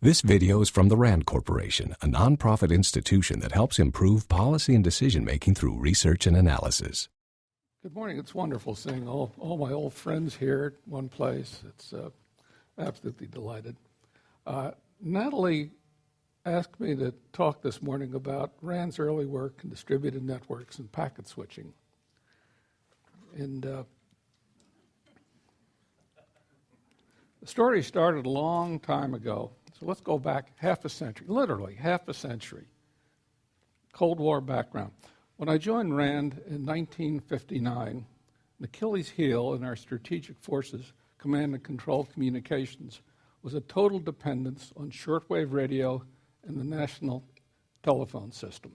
This video is from the RAND Corporation, a nonprofit institution that helps improve policy and decision-making through research and analysis. Good morning. It's wonderful seeing all my old friends here at one place. It's absolutely delighted. Natalie asked me to talk this morning about RAND's early work in distributed networks and packet switching. And the story started a long time ago. So let's go back half a century, literally half a century. Cold War background. When I joined RAND in 1959, an Achilles heel in our strategic forces command and control communications was a total dependence on shortwave radio and the national telephone system.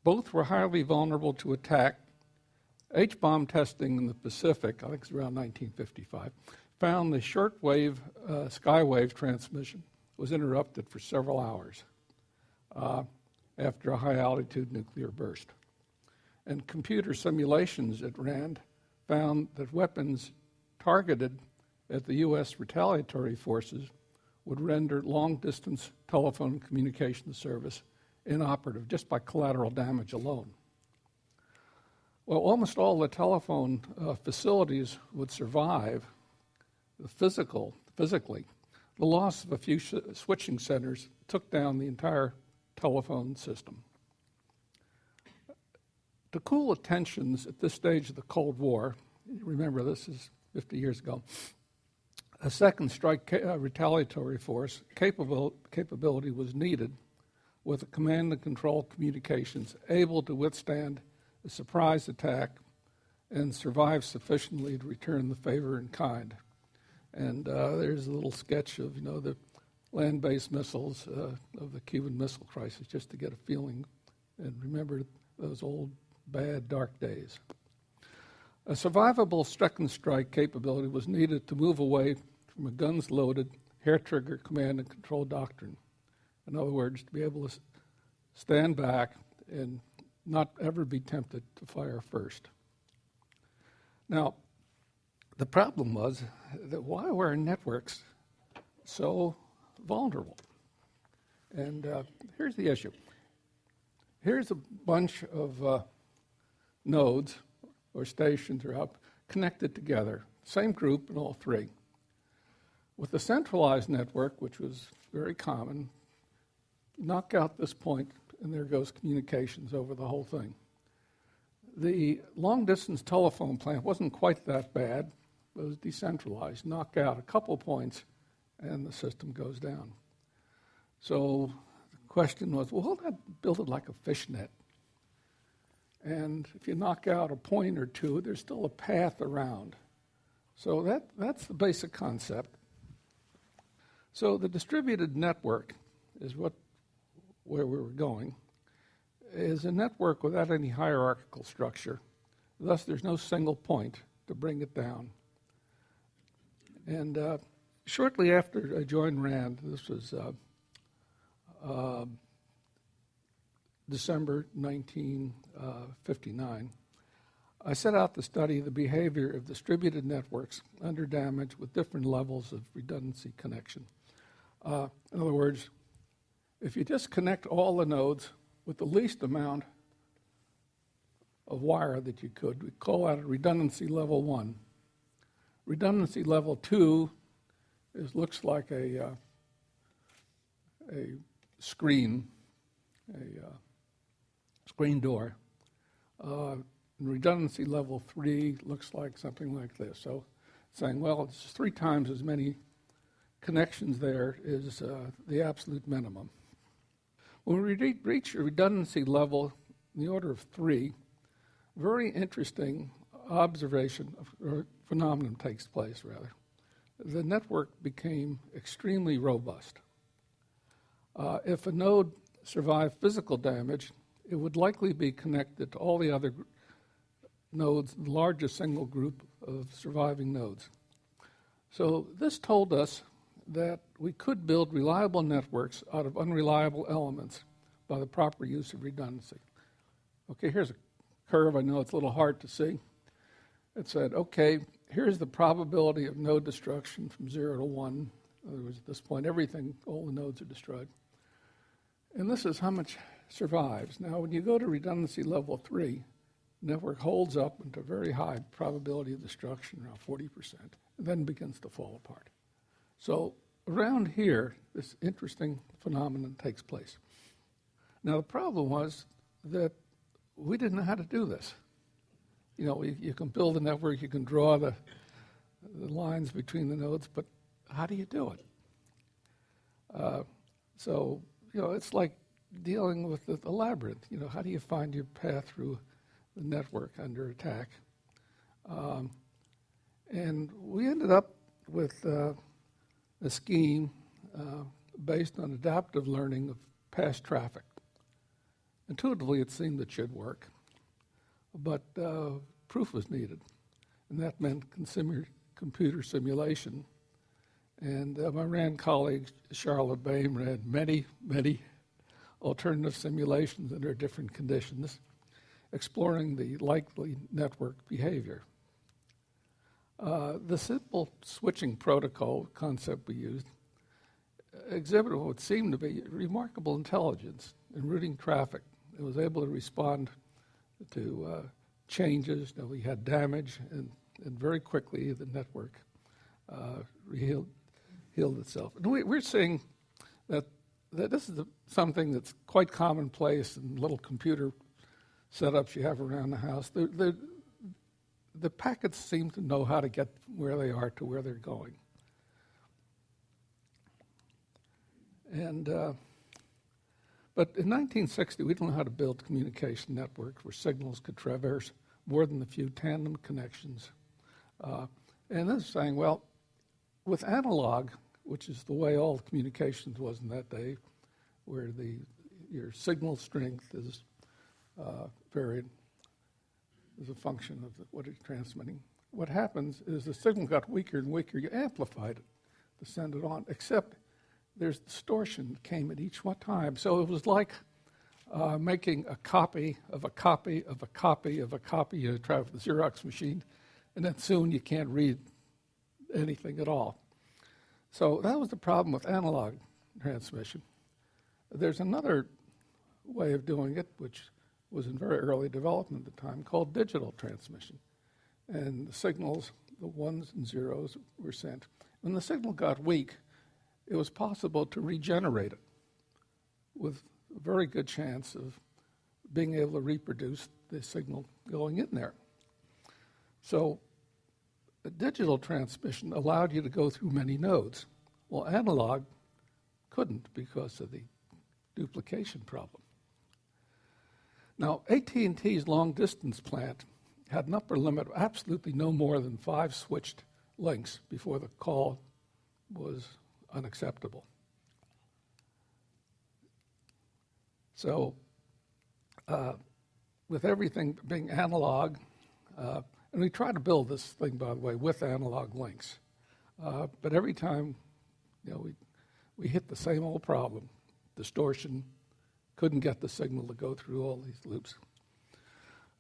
Both were highly vulnerable to attack. H-bomb testing in the Pacific, I think it's around 1955, found the shortwave skywave transmission was interrupted for several hours after a high-altitude nuclear burst. And computer simulations at RAND found that weapons targeted at the U.S. retaliatory forces would render long-distance telephone communication service inoperative just by collateral damage alone. Well, almost all the telephone facilities would survive physically. The loss of a few switching centers took down the entire telephone system. To cool the tensions at this stage of the Cold War, remember this is 50 years ago, a second strike retaliatory force capability was needed with a command and control communications able to withstand a surprise attack and survive sufficiently to return the favor in kind. And there's a little sketch of, the land-based missiles of the Cuban Missile Crisis, just to get a feeling and remember those old, bad, dark days. A survivable second strike capability was needed to move away from a guns-loaded, hair-trigger command and control doctrine. In other words, to be able to stand back and not ever be tempted to fire first. Now, the problem was that why were our networks so vulnerable? And here's the issue. Here's a bunch of nodes or stations or up connected together, same group in all three. With the centralized network, which was very common, knock out this point and there goes communications over the whole thing. The long-distance telephone plant wasn't quite that bad. It was decentralized. Knock out a couple points and the system goes down. So the question was, well, why not build it like a fishnet? And if you knock out a point or two, there's still a path around. So that's the basic concept. So the distributed network is where we were going, is a network without any hierarchical structure. Thus, there's no single point to bring it down. And shortly after I joined RAND, this was December 1959, I set out to study the behavior of distributed networks under damage with different levels of redundancy connection. In other words, if you just connect all the nodes with the least amount of wire that you could, we call that a redundancy level 1. Redundancy level 2 looks like a screen, screen door. Redundancy level 3 looks like something like this. So saying, well, it's 3 times as many connections there is the absolute minimum. When we reach a redundancy level in the order of 3, very interesting observation or phenomenon takes place, rather. The network became extremely robust. If a node survived physical damage, it would likely be connected to all the other nodes, the largest single group of surviving nodes. So this told us that we could build reliable networks out of unreliable elements by the proper use of redundancy. Okay, here's a curve. I know it's a little hard to see. It said, okay, here's the probability of node destruction from 0 to 1 In other words, at this point, everything, all the nodes are destroyed. And this is how much survives. Now, when you go to redundancy level 3, the network holds up into a very high probability of destruction, around 40%, and then begins to fall apart. So around here, this interesting phenomenon takes place. Now, the problem was that we didn't know how to do this. You know, you can build a network, you can draw the lines between the nodes, but how do you do it? So, you know, it's like dealing with the labyrinth. You know, how do you find your path through the network under attack? And we ended up with a scheme based on adaptive learning of past traffic. Intuitively, it seemed it should work, but proof was needed, and that meant computer simulation. And my RAND colleague, Charlotte Boehm, ran many, many alternative simulations under different conditions, exploring the likely network behavior. The simple switching protocol concept we used exhibited what seemed to be remarkable intelligence in routing traffic. It was able to respond to changes. Now, we had damage, and very quickly the network healed itself. And we're seeing that this is something that's quite commonplace in little computer setups you have around the house. The packets seem to know how to get where they are to where they're going. And but in 1960, we didn't know how to build communication networks where signals could traverse more than a few tandem connections. And this is saying, well, with analog, which is the way all communications was in that day, where your signal strength is varied as a function of what it's transmitting. What happens is the signal got weaker and weaker. You amplified it to send it on, except there's distortion that came at each one time. So it was like making a copy of a copy of a copy of a copy. You try with the Xerox machine, and then soon you can't read anything at all. So that was the problem with analog transmission. There's another way of doing it, which was in very early development at the time, called digital transmission. And the signals, the ones and zeros, were sent. When the signal got weak, it was possible to regenerate it with a very good chance of being able to reproduce the signal going in there. So the digital transmission allowed you to go through many nodes. Well, analog couldn't because of the duplication problem. Now, AT&T's long-distance plant had an upper limit of absolutely no more than 5 switched links before the call was unacceptable. So with everything being analog, and we tried to build this thing, by the way, with analog links, but every time we hit the same old problem, distortion, couldn't get the signal to go through all these loops.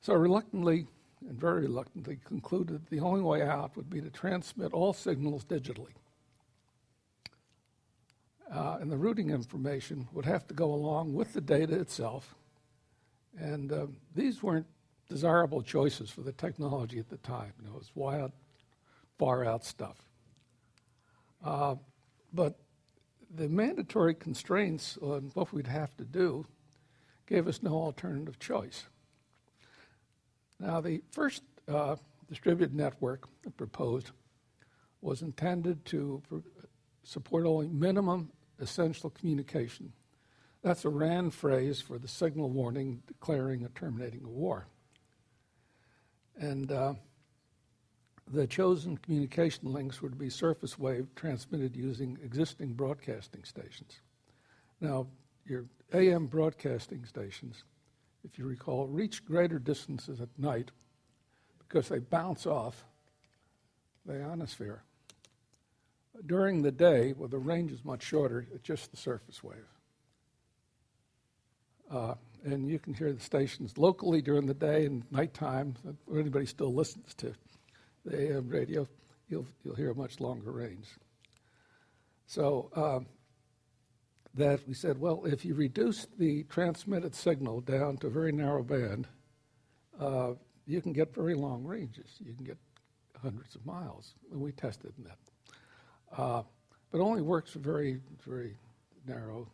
So reluctantly, and very reluctantly, concluded the only way out would be to transmit all signals digitally. And the routing information would have to go along with the data itself. And these weren't desirable choices for the technology at the time. It was wild, far out stuff. But the mandatory constraints on what we'd have to do gave us no alternative choice. Now, the first distributed network proposed was intended to support only minimum essential communication. That's a RAND phrase for the signal warning declaring or terminating a war. And the chosen communication links were to be surface wave transmitted using existing broadcasting stations. Now, your AM broadcasting stations, if you recall, reach greater distances at night because they bounce off the ionosphere. During the day, where the range is much shorter, it's just the surface wave. And you can hear the stations locally during the day and nighttime. If anybody still listens to the AM radio, you'll hear a much longer range. So that we said, well, if you reduce the transmitted signal down to a very narrow band, you can get very long ranges. You can get hundreds of miles, and we tested that. But only works for very, very narrow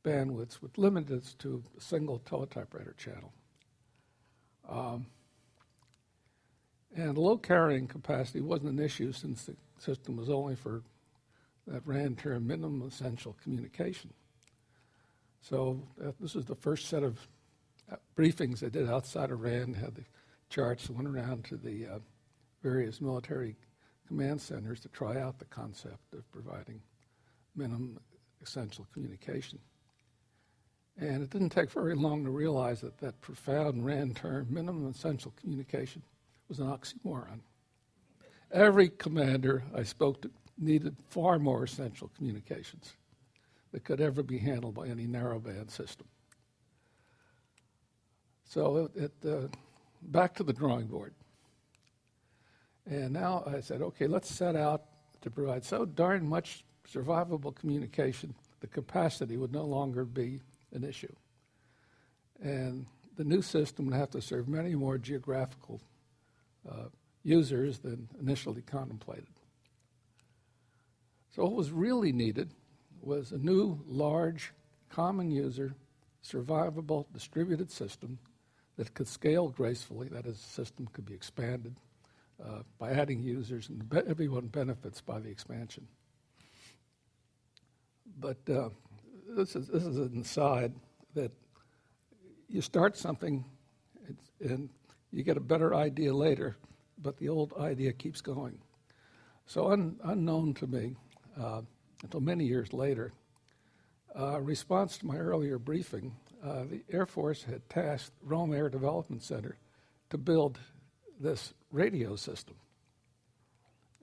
bandwidths, which limited us to a single teletypewriter channel. And low carrying capacity wasn't an issue since the system was only for that RAND term, minimum essential communication. So this is the first set of briefings I did outside of RAND, had the charts, went around to the various military command centers to try out the concept of providing minimum essential communication. And it didn't take very long to realize that that profound RAND term, minimum essential communication, was an oxymoron. Every commander I spoke to needed far more essential communications that could ever be handled by any narrowband system. So back to the drawing board. And now I said, okay, let's set out to provide so darn much survivable communication, the capacity would no longer be an issue. And the new system would have to serve many more geographical users than initially contemplated. So what was really needed was a new, large, common user, survivable, distributed system that could scale gracefully, that is, the system could be expanded by adding users, and everyone benefits by the expansion. But this is an aside that you start something and you get a better idea later, but the old idea keeps going. So unknown to me, until many years later, in response to my earlier briefing, the Air Force had tasked Rome Air Development Center to build this radio system.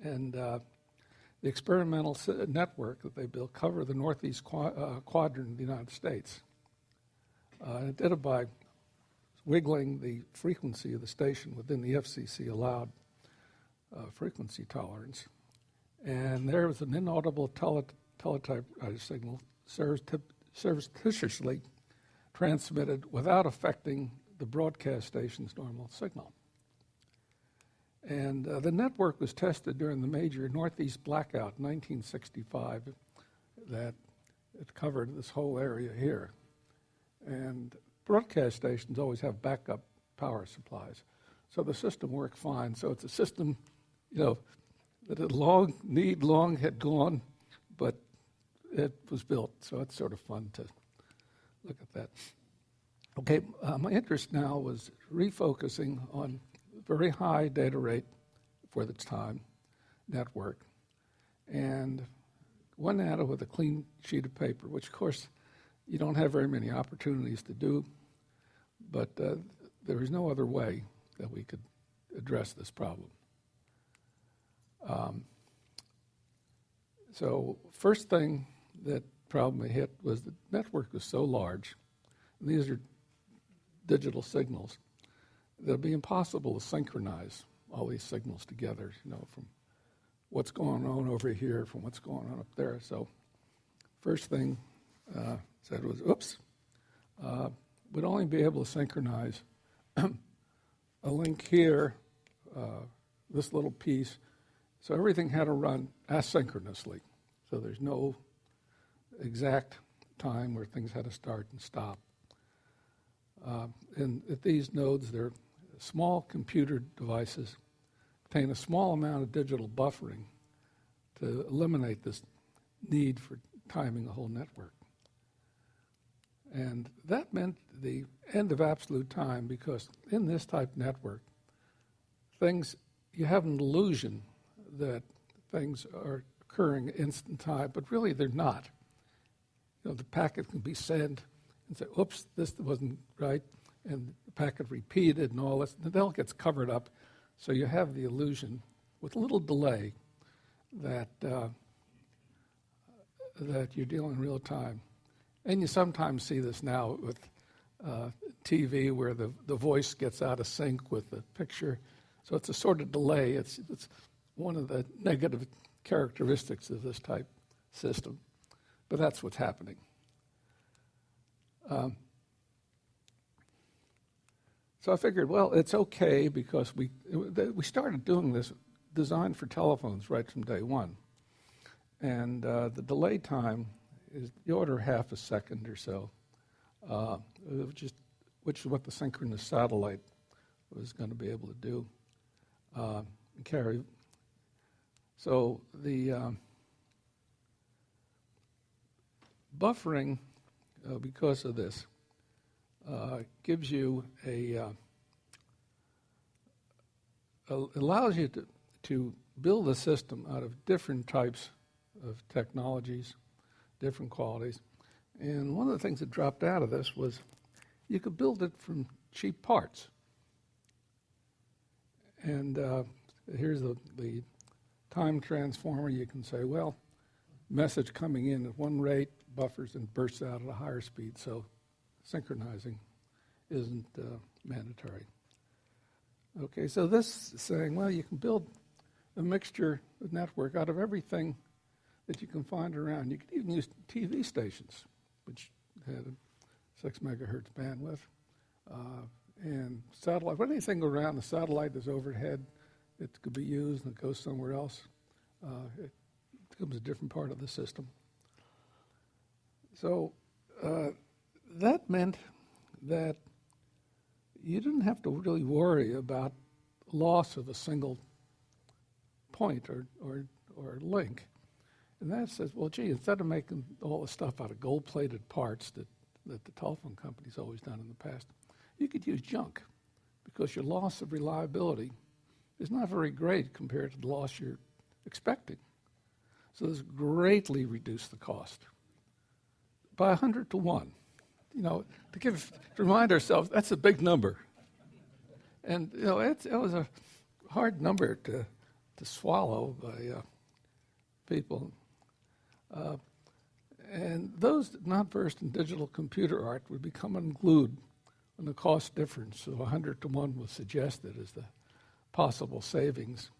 And the experimental network that they built covered the northeast quadrant of the United States. It did it by wiggling the frequency of the station within the FCC allowed frequency tolerance. And there was an inaudible teletypewriter signal surreptitiously transmitted without affecting the broadcast station's normal signal. And the network was tested during the major Northeast blackout in 1965 that it covered this whole area here. And broadcast stations always have backup power supplies. So the system worked fine. So it's a system, that had long had gone, but it was built. So it's sort of fun to look at that. Okay, my interest now was refocusing on very high data rate for the time network, and went at it with a clean sheet of paper, which of course you don't have very many opportunities to do, but there was no other way that we could address this problem. So first thing that problem we hit was the network was so large, and these are digital signals, that it'd be impossible to synchronize all these signals together, from what's going on over here, from what's going on up there. So first thing said was, oops, we'd only be able to synchronize a link here, this little piece. So everything had to run asynchronously. So there's no exact time where things had to start and stop. And at these nodes, they're small computer devices, contain a small amount of digital buffering to eliminate this need for timing the whole network. And that meant the end of absolute time, because in this type network, you have an illusion that things are occurring instant time, but really they're not. The packet can be sent and say, oops, this wasn't right, and the packet repeated and all this, and it all gets covered up. So you have the illusion, with a little delay, that you're dealing in real time. And you sometimes see this now with TV, where the voice gets out of sync with the picture. So it's a sort of delay. It's one of the negative characteristics of this type system, but that's what's happening. So I figured, well, it's okay because we started doing this design for telephones right from day one. And the delay time is the order of half a second or so, which is what the synchronous satellite was going to be able to do and carry. So the buffering, because of this, gives you allows you to build a system out of different types of technologies, different qualities. And one of the things that dropped out of this was you could build it from cheap parts. And here's the time transformer. You can say, well, message coming in at one rate, buffers and bursts out at a higher speed, so synchronizing isn't mandatory. Okay, so this is saying, well, you can build a mixture of network out of everything that you can find around. You could even use TV stations, which had a 6 megahertz bandwidth, and satellite. When anything around the satellite is overhead, it could be used and it goes somewhere else. It becomes a different part of the system. So that meant that you didn't have to really worry about loss of a single point or link. And that says, well, gee, instead of making all the stuff out of gold-plated parts that the telephone company's always done in the past, you could use junk because your loss of reliability is not very great compared to the loss you're expecting. So this greatly reduced the cost by 100 to 1. You know, to remind ourselves, that's a big number. And, you know, it was a hard number to swallow by people. And those not versed in digital computer art would become unglued when the cost difference of 100 to 1 was suggested as the possible savings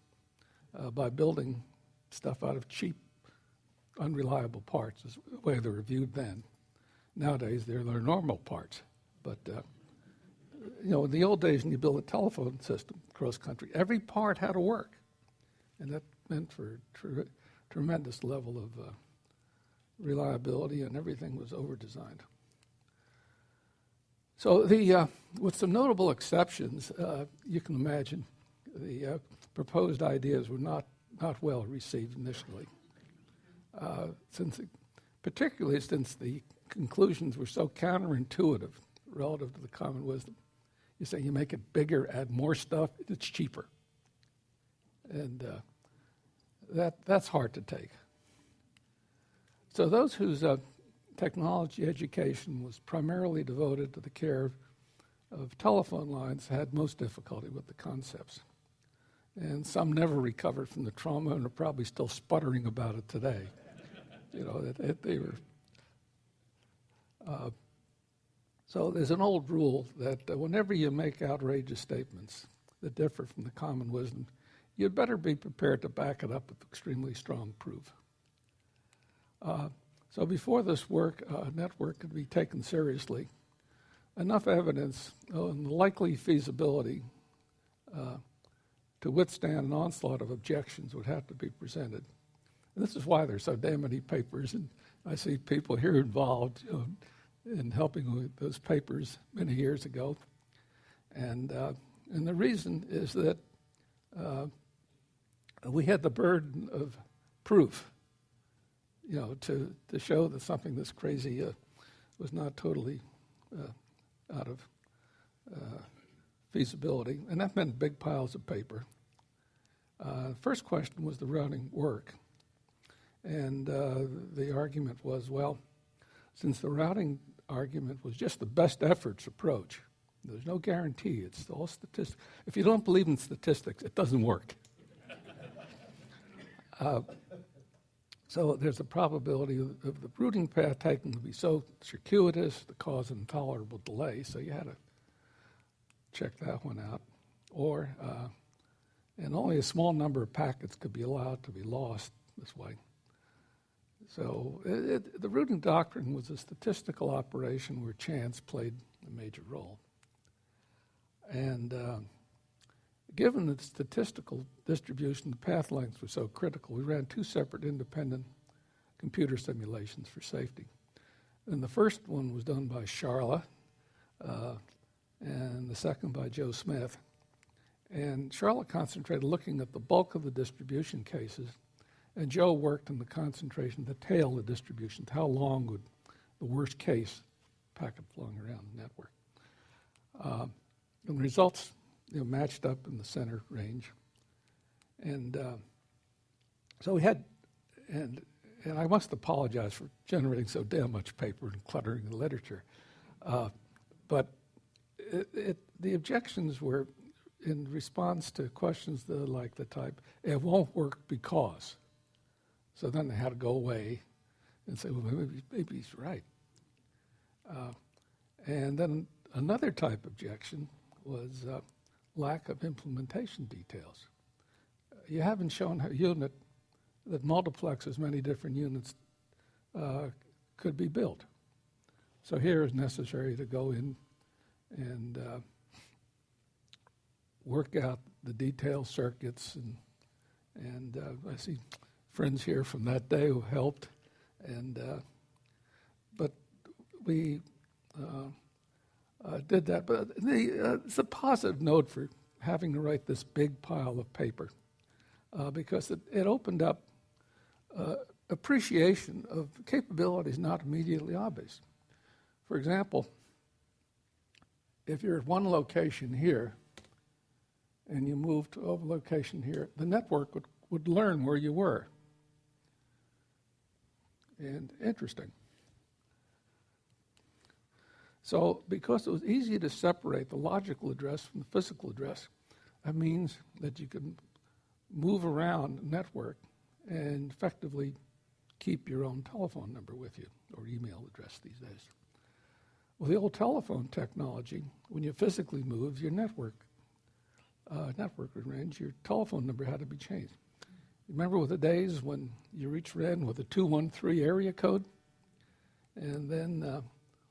by building stuff out of cheap, unreliable parts, is the way they were viewed then. Nowadays, they're normal parts. But, you know, in the old days, when you build a telephone system across country, every part had to work. And that meant for a tremendous level of reliability, and everything was over-designed. So with some notable exceptions, you can imagine the proposed ideas were not well received initially, particularly since the conclusions were so counterintuitive relative to the common wisdom. You say you make it bigger, add more stuff, it's cheaper. And that's hard to take. So those whose technology education was primarily devoted to the care of telephone lines had most difficulty with the concepts. And some never recovered from the trauma and are probably still sputtering about it today. You know, they were... So there's an old rule that whenever you make outrageous statements that differ from the common wisdom, you'd better be prepared to back it up with extremely strong proof. So before this network could be taken seriously, enough evidence on the likely feasibility to withstand an onslaught of objections would have to be presented. And this is why there's so damn many papers, and I see people here involved in helping with those papers many years ago. And the reason is that we had the burden of proof, you know, to show that something this crazy was not totally out of feasibility, and that meant big piles of paper. The first question was the routing work, and the argument was, well, since the routing argument was just the best efforts approach, there's no guarantee, it's all statistics. If you don't believe in statistics, it doesn't work. So there's a probability of the routing path taken to be so circuitous to cause an intolerable delay, so you had to check that one out. And only a small number of packets could be allowed to be lost this way. So the rooting doctrine was a statistical operation where chance played a major role. And given the statistical distribution, the path lengths were so critical, we ran two separate independent computer simulations for safety. And the first one was done by Charla, and the second by Joe Smith. And Charlotte concentrated looking at the bulk of the distribution cases, and Joe worked on the concentration, the tail of the distributions. How long would the worst case packet flowing around the network? And the results matched up in the center range. And so we had, and I must apologize for generating so damn much paper and cluttering the literature. But the objections were in response to questions like the type, it won't work because. So then they had to go away and say, well, maybe he's right. And then another type objection was lack of implementation details. You haven't shown a unit that multiplexes many different units could be built. So here is necessary to go in and work out the detailed circuits, and I see friends here from that day who helped, and but we did that. But it's a positive note for having to write this big pile of paper because it opened up appreciation of capabilities not immediately obvious. For example, if you're at one location here and you move to a location here, the network would learn where you were. And interesting. So because it was easy to separate the logical address from the physical address, that means that you can move around the network and effectively keep your own telephone number with you, or email address these days. Well, the old telephone technology, when you physically moved your network range, your telephone number had to be changed. Remember with the days when you reached RAND with a 213 area code? And then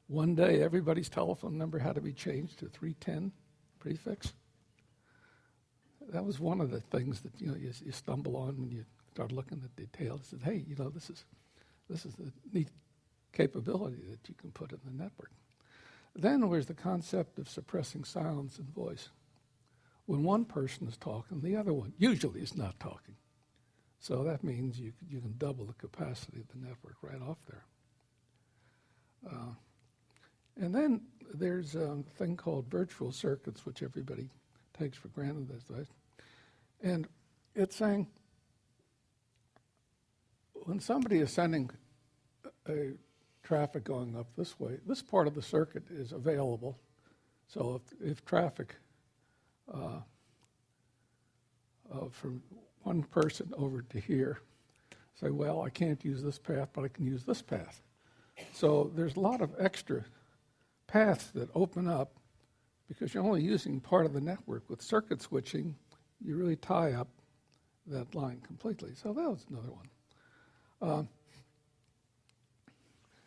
one day everybody's telephone number had to be changed to 310 prefix. That was one of the things that you stumble on when you start looking at details. Said, hey, this is a neat capability that you can put in the network. Then there's the concept of suppressing silence and voice. When one person is talking, the other one usually is not talking. So that means you can double the capacity of the network right off there. And then there's a thing called virtual circuits, which everybody takes for granted these days. And it's saying when somebody is sending a traffic going up this way, this part of the circuit is available. So if traffic from one person over to here, say, well, I can't use this path, but I can use this path. So there's a lot of extra paths that open up because you're only using part of the network. With circuit switching, you really tie up that line completely. So that was another one.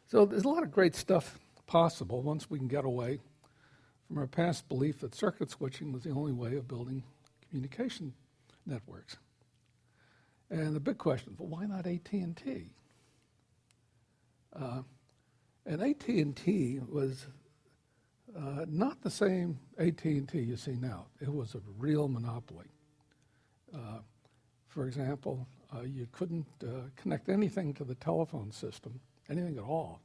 So there's a lot of great stuff possible once we can get away from our past belief that circuit switching was the only way of building communication networks. And the big question, well, why not AT&T? And AT&T was not the same AT&T you see now. It was a real monopoly. For example, you couldn't connect anything to the telephone system, anything at all,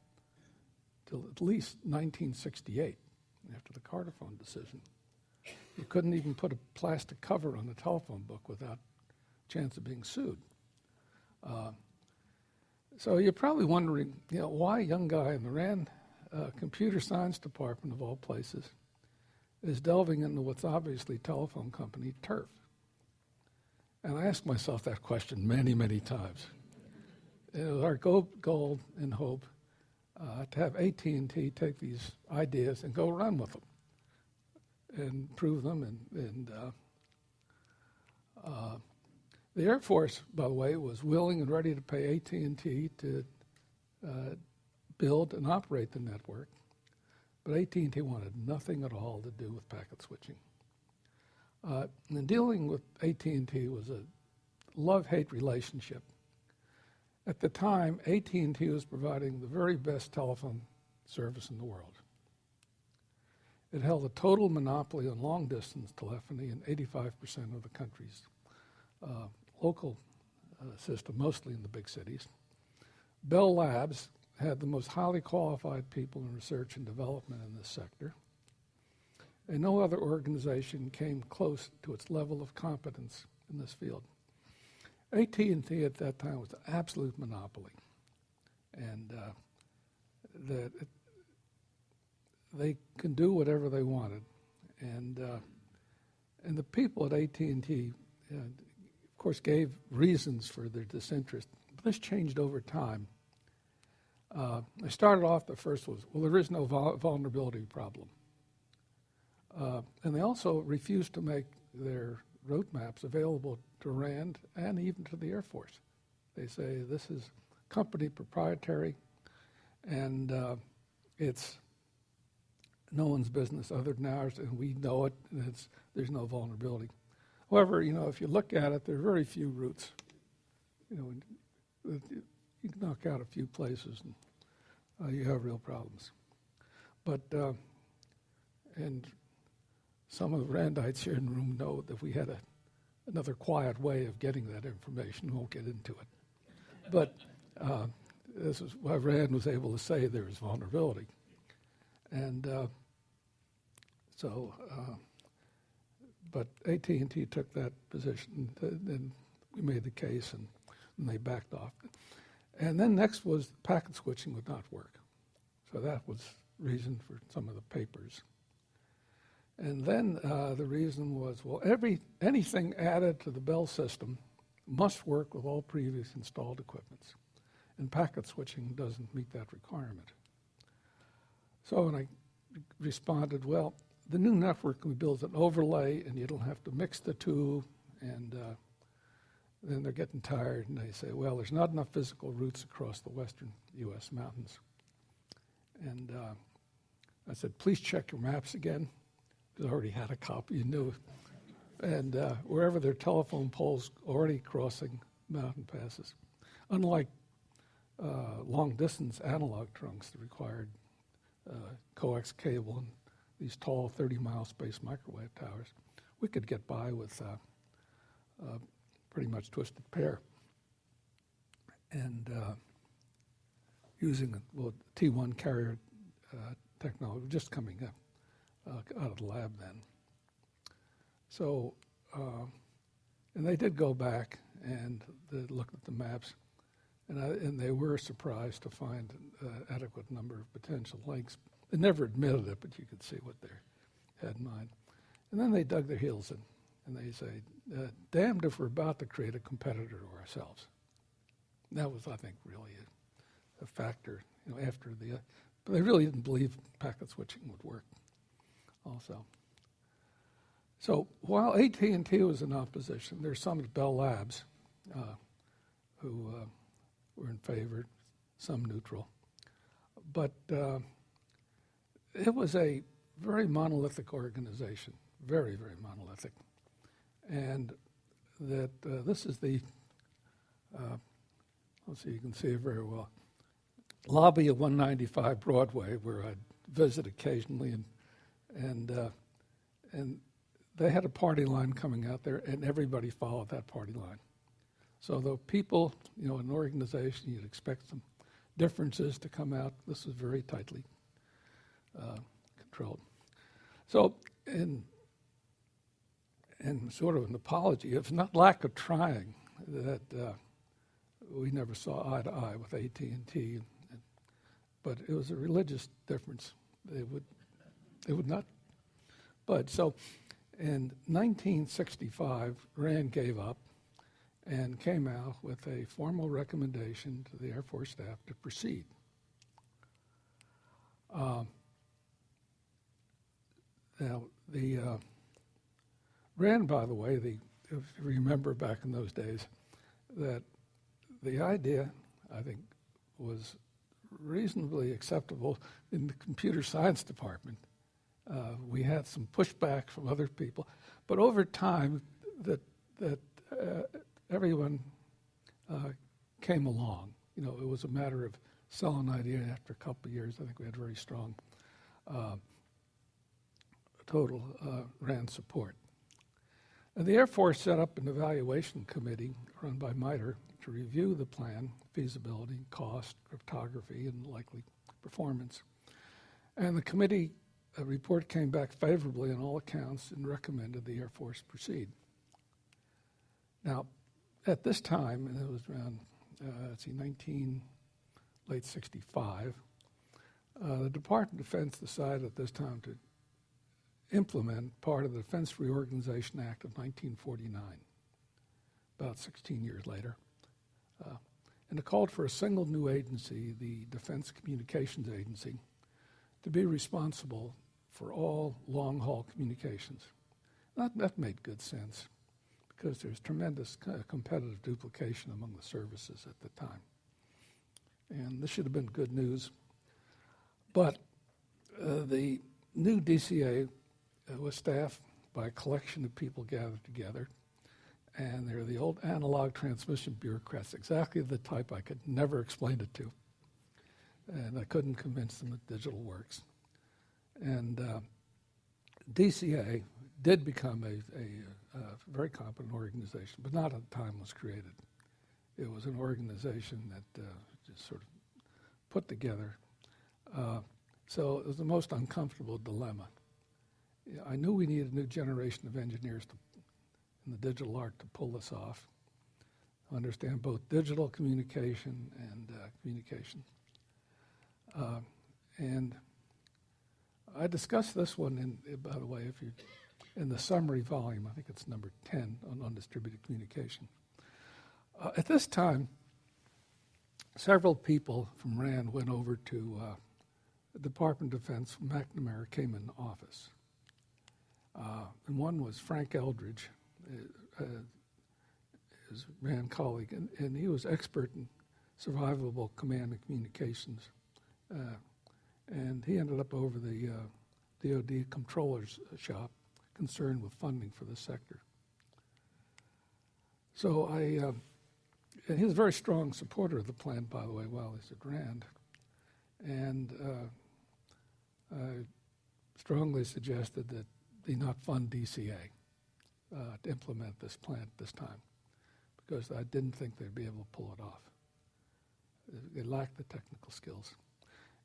till at least 1968, after the Carter phone decision. You couldn't even put a plastic cover on a telephone book without chance of being sued. So you're probably wondering, why a young guy in the RAND computer science department of all places is delving into what's obviously telephone company turf. And I asked myself that question many, many times. It was our goal and hope to have AT&T take these ideas and go run with them and prove them. And the Air Force, by the way, was willing and ready to pay AT&T to build and operate the network, but AT&T wanted nothing at all to do with packet switching. And dealing with AT&T was a love-hate relationship. At the time, AT&T was providing the very best telephone service in the world. It held a total monopoly on long-distance telephony in 85% of the country's local system, mostly in the big cities. Bell Labs had the most highly qualified people in research and development in this sector, and no other organization came close to its level of competence in this field. AT&T at that time was an absolute monopoly, and they could do whatever they wanted, and the people at AT&T, of course, gave reasons for their disinterest. But this changed over time. I started off, the first was, well, there is no vulnerability problem. And they also refused to make their roadmaps available to RAND and even to the Air Force. They say this is company proprietary, and it's no one's business other than ours, and we know it, and there's no vulnerability. However, if you look at it, there are very few routes. You can knock out a few places, and you have real problems. But, and some of the Randites here in the room know that we had another quiet way of getting that information. We won't get into it. But this is why RAND was able to say there is vulnerability. And but AT&T took that position, and we made the case, and they backed off. And then next was packet switching would not work. So that was reason for some of the papers. And then the reason was, well, anything added to the Bell system must work with all previous installed equipments. And packet switching doesn't meet that requirement. So when I responded, well, the new network we build an overlay, and you don't have to mix the two, and then they're getting tired, and they say, well, there's not enough physical routes across the western U.S. mountains. And I said, please check your maps again. I already had a copy, you knew. And wherever there are telephone poles already crossing mountain passes. Unlike long-distance analog trunks that required coax cable and these tall 30-mile space microwave towers, we could get by with pretty much twisted pair. And using T1 carrier technology, just coming up out of the lab then. So, and they did go back and they looked at the maps, and they were surprised to find an adequate number of potential links. They never admitted it, but you could see what they had in mind. And then they dug their heels in, and they say, damned if we're about to create a competitor to ourselves. And that was, I think, really a factor, after the, but they really didn't believe packet switching would work also. So while AT&T was in opposition, there's some at Bell Labs who were in favor, some neutral. But it was a very monolithic organization, very, very monolithic. And that this is the, let's see, you can see it very well, lobby of 195 Broadway, where I'd visit occasionally, and they had a party line coming out there, and everybody followed that party line. So the people, in an organization, you'd expect some differences to come out. This was very tightly controlled. So, and sort of an apology, it's not lack of trying that we never saw eye to eye with AT&T, but it was a religious difference. They would not budge. So in 1965, RAND gave up and came out with a formal recommendation to the Air Force staff to proceed. Now, the RAND, by the way, if you remember back in those days, that the idea, I think, was reasonably acceptable in the computer science department. We had some pushback from other people, but over time, everyone came along. You know, it was a matter of selling an idea. After a couple of years, I think we had very strong total RAND support. And the Air Force set up an evaluation committee run by MITRE to review the plan, feasibility, cost, cryptography, and likely performance. And the committee report came back favorably on all accounts and recommended the Air Force proceed. Now, at this time, and it was around, late 65, the Department of Defense decided at this time to implement part of the Defense Reorganization Act of 1949, about 16 years later. And it called for a single new agency, the Defense Communications Agency, to be responsible for all long-haul communications. That made good sense because there's tremendous competitive duplication among the services at the time. And this should have been good news. But the new DCA was staffed by a collection of people gathered together, and they're the old analog transmission bureaucrats, exactly the type I could never explain it to. And I couldn't convince them that digital works. And DCA did become a very competent organization, but not at the time it was created. It was an organization that just sort of put together. So it was the most uncomfortable dilemma. I knew we needed a new generation of engineers in the digital art to pull this off, understand both digital communication and communication. And I discussed this one, by the way, if you in the summary volume, I think it's number 10 on undistributed communication. At this time, several people from RAND went over to the Department of Defense. McNamara came in office. And one was Frank Eldridge, his RAND colleague, and he was expert in survivable command and communications. And he ended up over the DoD controller's shop, concerned with funding for this sector. So and he was a very strong supporter of the plan, by the way, while he's at RAND. And I strongly suggested that they not fund DCA to implement this plan at this time, because I didn't think they'd be able to pull it off. They lacked the technical skills.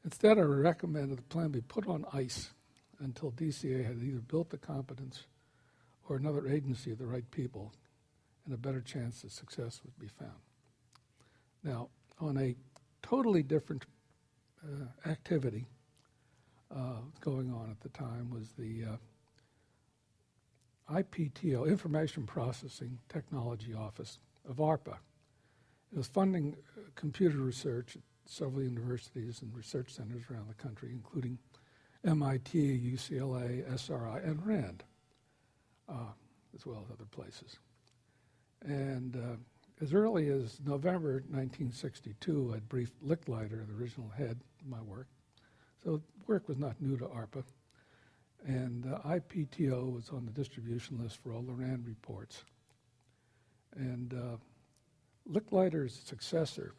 Instead, I recommended the plan be put on ice until DCA had either built the competence or another agency of the right people, and a better chance that success would be found. Now, on a totally different activity going on at the time was the IPTO, Information Processing Technology Office of ARPA. It was funding computer research at several universities and research centers around the country, including MIT, UCLA, SRI, and RAND, as well as other places. And as early as November 1962, I'd briefed Licklider, the original head of my work. So work was not new to ARPA. And IPTO was on the distribution list for all the RAND reports. And Licklider's successor,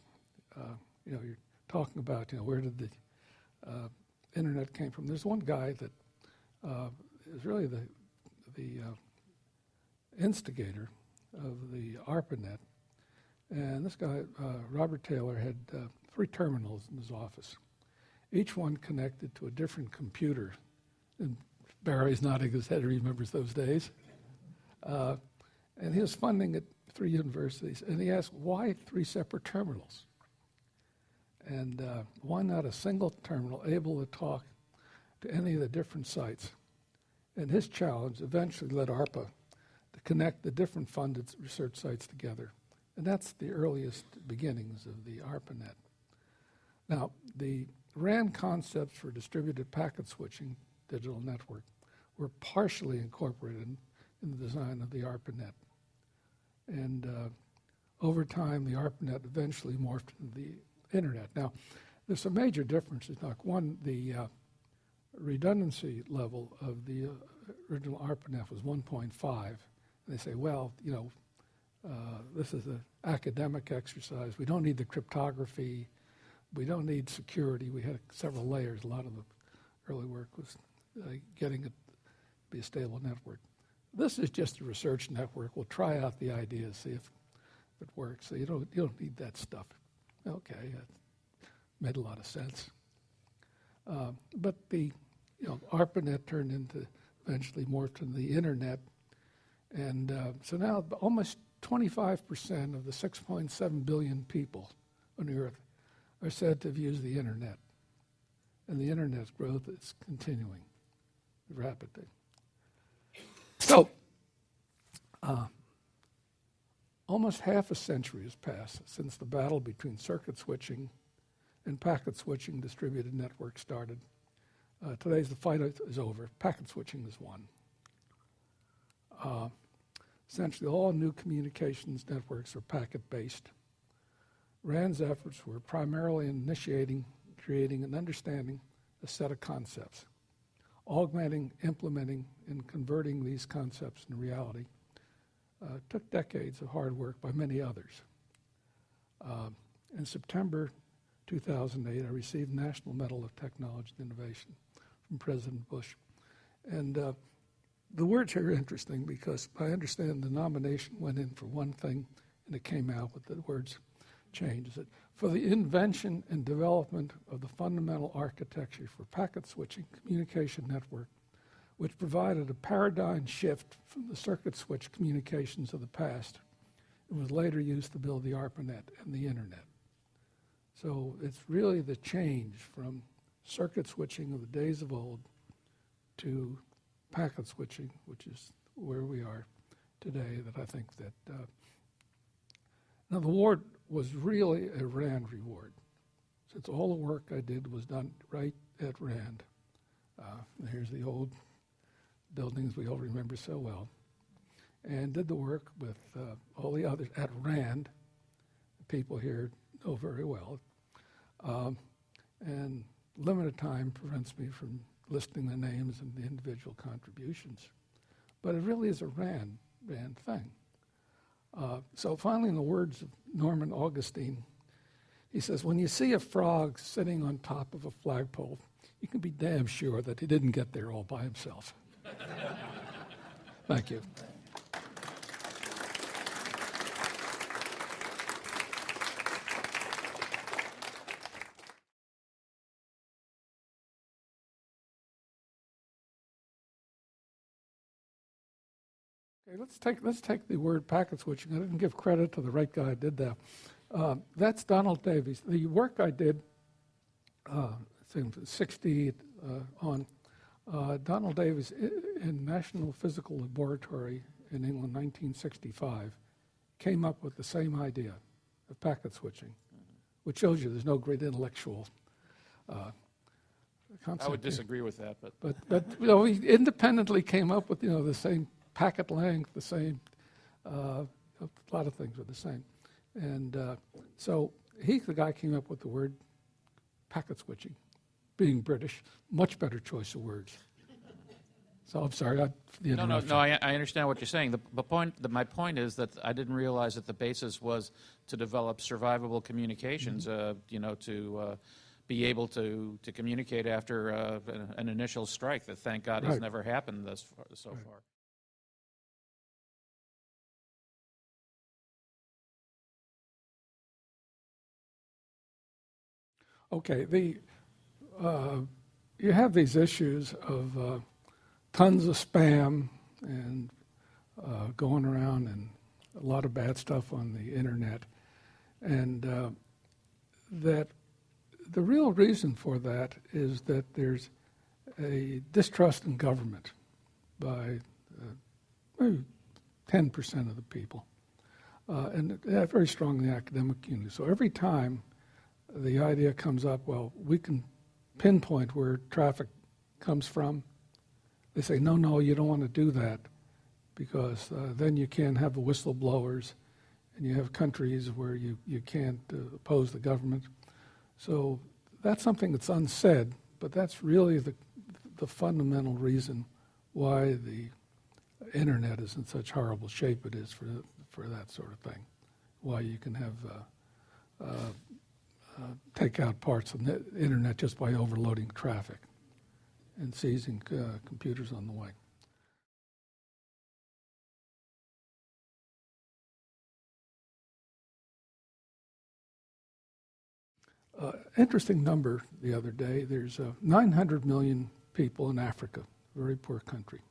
you're talking about, where did the internet came from. There's one guy that is really the instigator of the Arpanet. And this guy, Robert Taylor, had 3 terminals in his office, each one connected to a different computer. And Barry's nodding his head, he remembers those days. And he was funding at 3 universities, and he asked, why 3 separate terminals? And why not a single terminal able to talk to any of the different sites? And his challenge eventually led ARPA to connect the different funded research sites together. And that's the earliest beginnings of the Arpanet. Now, the RAND concepts for distributed packet switching digital network were partially incorporated in the design of the Arpanet. And over time, the Arpanet eventually morphed into the internet. Now, There's some major differences. Like one, the redundancy level of the original Arpanet was 1.5. They say, well, this is an academic exercise. We don't need the cryptography. We don't need security. We had several layers. A lot of the early work was getting it to be a stable network. This is just a research network. We'll try out the idea, see if it works. So you don't need that stuff. Okay, that made a lot of sense. But the Arpanet turned into, eventually morphed into the internet. And so now almost 25% of the 6.7 billion people on the earth are said to have used the internet. And the internet's growth is continuing rapidly. So, almost half a century has passed since the battle between circuit switching and packet switching distributed networks started. Today's the fight is over. Packet switching is won. Essentially, all new communications networks are packet-based. RAND's efforts were primarily initiating, creating, and understanding a set of concepts. Augmenting, implementing, and converting these concepts into reality took decades of hard work by many others. In September 2008, I received the National Medal of Technology and Innovation from President Bush. And the words here are interesting because I understand the nomination went in for one thing and it came out with the words changed. It for the invention and development of the fundamental architecture for packet switching communication network, which provided a paradigm shift from the circuit switch communications of the past and was later used to build the Arpanet and the internet. So it's really the change from circuit switching of the days of old to packet switching, which is where we are today, that I think that now the award was really a RAND reward, since all the work I did was done right at RAND. Here's the old buildings we all remember so well, and did the work with all the others at RAND. People here know very well, and limited time prevents me from listing the names and the individual contributions, but it really is a RAND thing. So finally, in the words of Norman Augustine, he says, when you see a frog sitting on top of a flagpole, you can be damn sure that he didn't get there all by himself. Thank you. Okay, let's take the word packet switching. I didn't give credit to the right guy who did that. That's Donald Davies. The work I did, from 60 on, Donald Davies in National Physical Laboratory in England, 1965, came up with the same idea of packet switching, which shows you there's no great intellectual concept. I would disagree with that, but he independently came up with the same packet length, the same, a lot of things were the same. And so the guy came up with the word packet switching. Being British, much better choice of words. So I'm sorry. No, I understand what you're saying. My point is that I didn't realize that the basis was to develop survivable communications, to be able to communicate after an initial strike that, thank God, has never happened so far. Okay, you have these issues of tons of spam and going around and a lot of bad stuff on the internet, and that the real reason for that is that there's a distrust in government by maybe 10% of the people, and very strong in the academic community. So every time the idea comes up, well, we can pinpoint where traffic comes from, they say, no, you don't want to do that because then you can't have the whistleblowers and you have countries where you can't oppose the government. So that's something that's unsaid, but that's really the fundamental reason why the internet is in such horrible shape it is for that sort of thing. Why you can have take out parts of the internet just by overloading traffic and seizing computers on the way. Interesting number the other day. There's 900 million people in Africa, a very poor country.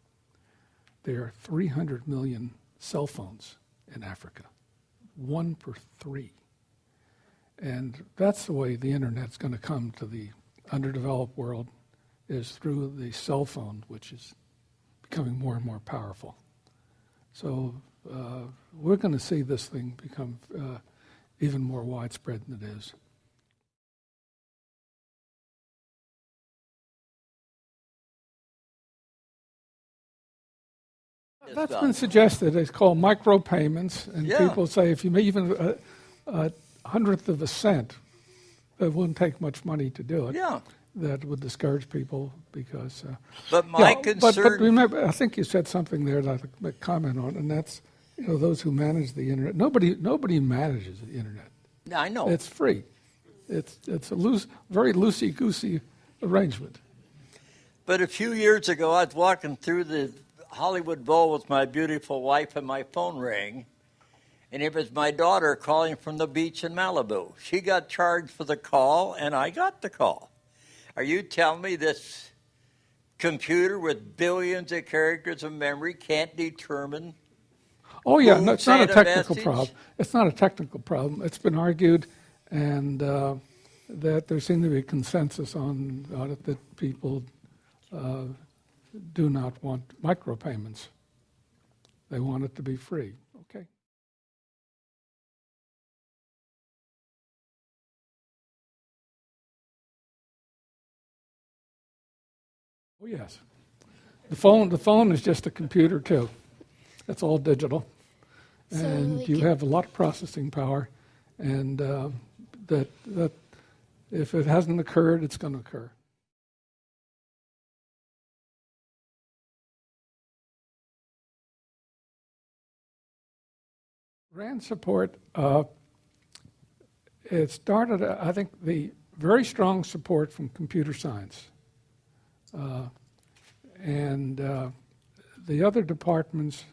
There are 300 million cell phones in Africa, 1 per 3. And that's the way the internet's going to come to the underdeveloped world, is through the cell phone, which is becoming more and more powerful. So we're going to see this thing become even more widespread than it is. That's been suggested. It's called micropayments, and people say if you make even a hundredth of a cent, it wouldn't take much money to do it. Yeah. That would discourage people because. But my concern. But remember, I think you said something there that I'd like to comment on, and that's those who manage the internet. Nobody manages the internet. I know. It's free. It's a very loosey-goosey arrangement. But a few years ago, I was walking through the Hollywood Bowl with my beautiful wife, and my phone rang, and it was my daughter calling from the beach in Malibu. She got charged for the call, and I got the call. Are you telling me this computer with billions of characters of memory can't determine? Oh yeah, no, it's not a technical problem. It's not a technical problem. It's been argued, and that there seems to be a consensus on it that people do not want micropayments. They want it to be free. Okay. Oh yes. The phone is just a computer too. It's all digital. And you have a lot of processing power, and that if it hasn't occurred, it's going to occur. RAND support, it started, I think, the very strong support from computer science. And the other departments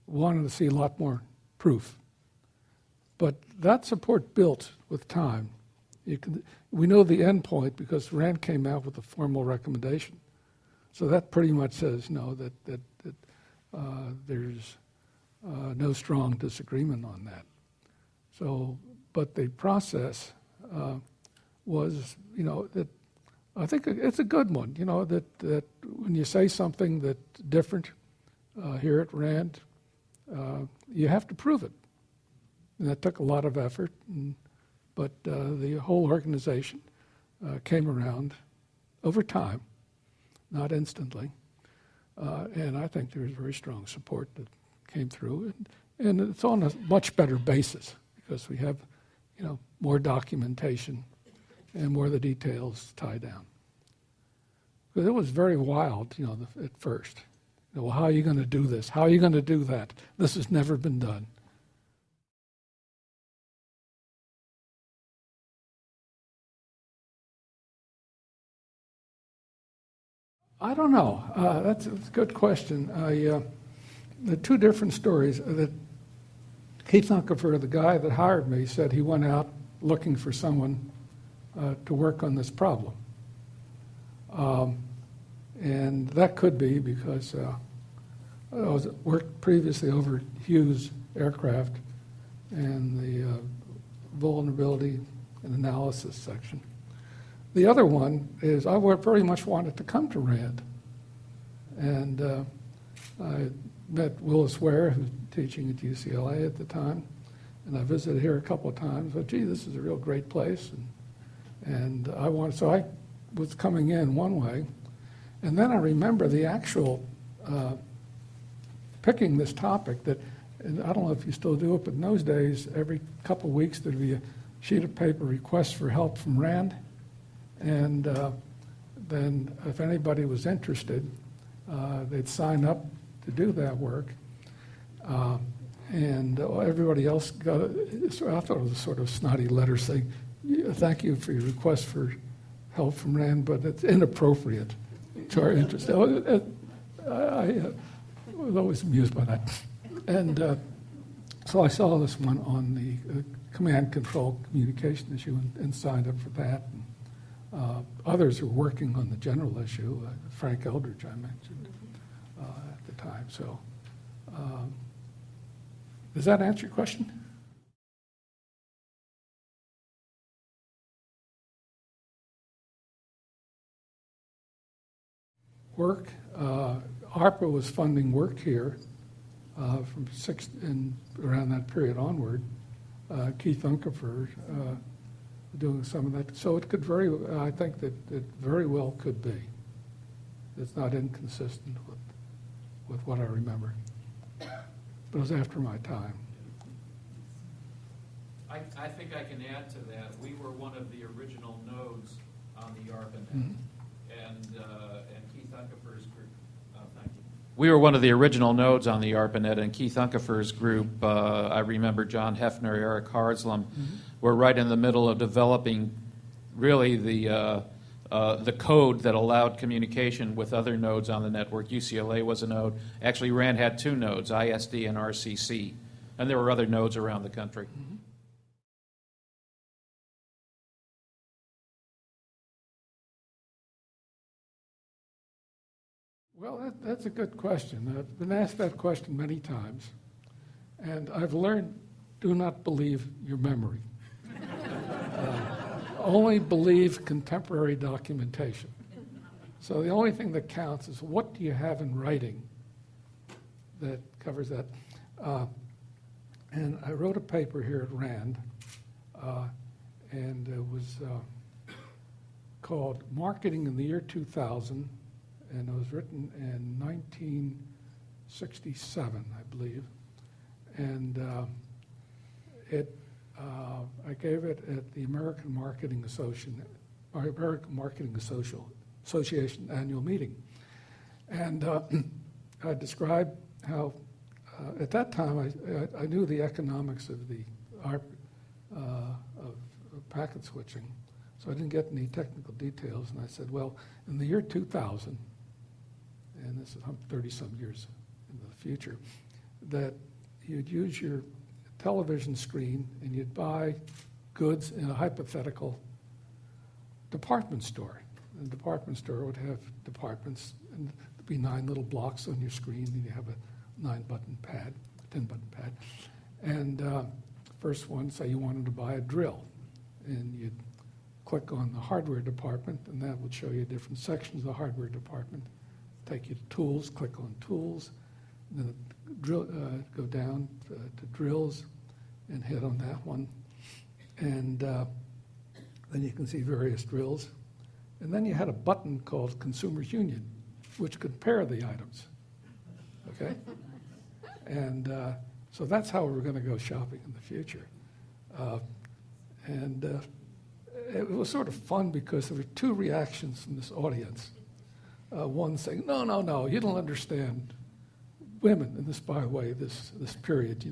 wanted to see a lot more proof. But that support built with time. We know the end point because RAND came out with a formal recommendation. So that pretty much says no, that there's no strong disagreement on that. So, but the process was, that I think it's a good one, that when you say something that's different here at RAND, you have to prove it. And that took a lot of effort, but the whole organization came around over time, not instantly. And I think there was very strong support that came through, and it's on a much better basis because we have, more documentation and more of the details tied down. Because it was very wild, at first. Well, how are you going to do this? How are you going to do that? This has never been done. I don't know. That's a good question. The two different stories that Keith Unkefer, the guy that hired me, said he went out looking for someone to work on this problem. And that could be because I worked previously over Hughes aircraft and the vulnerability and analysis section. The other one is I very much wanted to come to RAND. And I met Willis Ware, who was teaching at UCLA at the time, and I visited here a couple of times. But gee, this is a real great place, and so I was coming in one way, and then I remember the actual picking this topic that, and I don't know if you still do it, but in those days, every couple of weeks there'd be a sheet of paper, request for help from RAND, and then if anybody was interested, they'd sign up to do that work. And everybody else got, I thought it was a sort of snotty letter saying, thank you for your request for help from RAND, but it's inappropriate to our interest. I was always amused by that. And so I saw this one on the command control communication issue and signed up for that. And, others are working on the general issue, Frank Eldridge I mentioned at the time. So does that answer your question? Work. ARPA was funding work here from around that period onward. Keith Unkefer doing some of that. So it could I think that it very well could be. It's not inconsistent with what I remember. But it was after my time. I think I can add to that. We were one of the original nodes on the Arpanet, and Keith Unkefer's group. Thank you. We were one of the original nodes on the Arpanet, and Keith Unkefer's group. I remember John Hefner, Eric Hardslam, were right in the middle of developing, really the code that allowed communication with other nodes on the network. UCLA was a node. Actually, RAND had two nodes, ISD and RCC, and there were other nodes around the country. Well, that's a good question. I've been asked that question many times, and I've learned, do not believe your memory. Only believe contemporary documentation. So the only thing that counts is what do you have in writing that covers that. And I wrote a paper here at RAND, and it was called Marketing in the Year 2000, and it was written in 1967, I believe. And I gave it at the American Marketing Association annual meeting. And I described how, at that time, I knew the economics of the of packet switching, so I didn't get any technical details. And I said, well, in the year 2000, and this is 30-some years into the future, that you'd use your television screen and you'd buy goods in a hypothetical department store. The department store would have departments, and there'd be 9 little blocks on your screen, and you have a 10-button pad. And first one, say you wanted to buy a drill, and you'd click on the hardware department, and that would show you different sections of the hardware department. Take you to tools, click on tools, then go down to drills and hit on that one. And then you can see various drills. And then you had a button called Consumers Union, which could pair the items, okay? And so that's how we're going to go shopping in the future. It was sort of fun because there were 2 reactions from this audience. One saying, no, you don't understand women. And this, by the way, this period,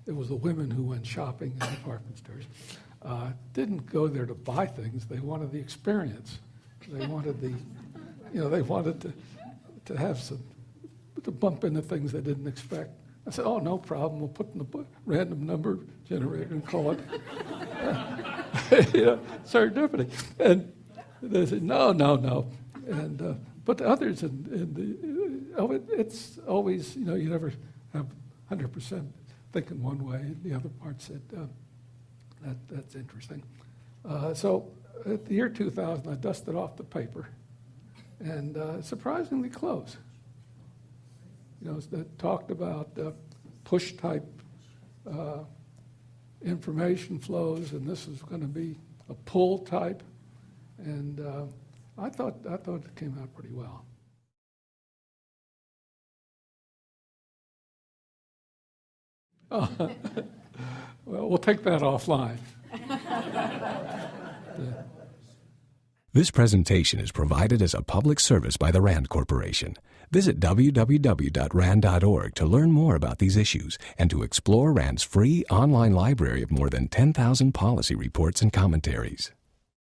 it was the women who went shopping in department stores. Didn't go there to buy things. They wanted the experience. They wanted they wanted to have to bump into things they didn't expect. I said, oh, no problem. We'll put in the random number generator and call it serendipity. And they said, no. And but the others, it's always, you never have 100% thinking one way. And the other part said, that's interesting. So at the year 2000, I dusted off the paper, and surprisingly close. That talked about push-type information flows, and this is going to be a pull type, and I thought it came out pretty well. Well, we'll take that offline. This presentation is provided as a public service by the RAND Corporation. Visit www.rand.org to learn more about these issues and to explore RAND's free online library of more than 10,000 policy reports and commentaries.